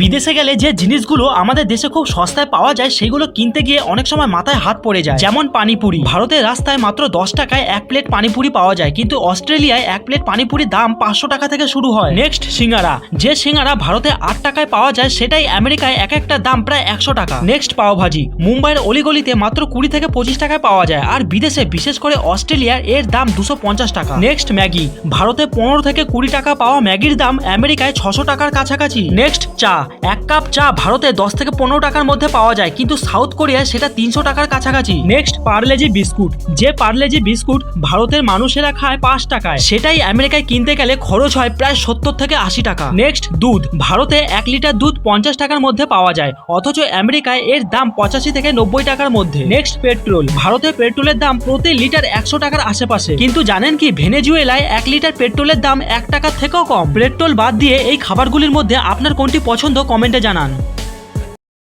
বিদেশে গেলে যে জিনিসগুলো আমাদের দেশে খুব সস্তায় পাওয়া যায় সেগুলো কিনতে গিয়ে অনেক সময় মাথায় হাত পড়ে যায়। যেমন পানিপুরি। ভারতের রাস্তায় মাত্র 10 টাকায় এক প্লেট পানিপুরি পাওয়া যায়, কিন্তু অস্ট্রেলিয়ায় এক প্লেট পানিপুরির দাম 500 টাকা থেকে শুরু হয়। নেক্সট সিঙ্গারা। যে সিঙ্গারা ভারতে 8 টাকায় পাওয়া যায় সেটাই আমেরিকায় এক একটা দাম প্রায় 100 টাকা। নেক্সট পাওভাজি। মুম্বাইয়ের অলিগলিতে মাত্র 20 থেকে 25 টাকায় পাওয়া যায়, আর বিদেশে বিশেষ করে অস্ট্রেলিয়ার এর দাম 250 টাকা। Next Maggi. ভারতে 15 থেকে 20 টাকা পাওয়া ম্যাগির দাম আমেরিকায় 600 টাকার কাছাকাছি। নেক্সট চা। এক কাপ চা ভারতে 10 থেকে 15 টাকার মধ্যে পাওয়া যায়, কিন্তু সাউথ কোরিয়ায় সেটা 300 টাকার কাছাকাছি। Next Parle-G biscuit. যে পার্লেজি বিস্কুট ভারতের মানুষেরা খায় 5 টাকায়, সেটাই আমেরিকায় কিনতে গেলে খরচ হয় প্রায় 70 থেকে 80 টাকা। নেক্সট দুধ। ভারতে 1 লিটার দুধ 50 টাকার মধ্যে পাওয়া যায়, অথচ আমেরিকায় এর দাম 85 থেকে 90 টাকার মধ্যে। Next petrol. ভারতে পেট্রোলের দাম প্রতি লিটার 100 টাকার আশেপাশে, কিন্তু জানেন কি ভেনেজুয়েলায় 1 লিটার পেট্রোলের দাম 1 টাকার থেকেও কম। পেট্রোল বাদ দিয়ে এই খাবারগুলির মধ্যে আপনার কোনটি পছন্দ কমেন্টে জানান।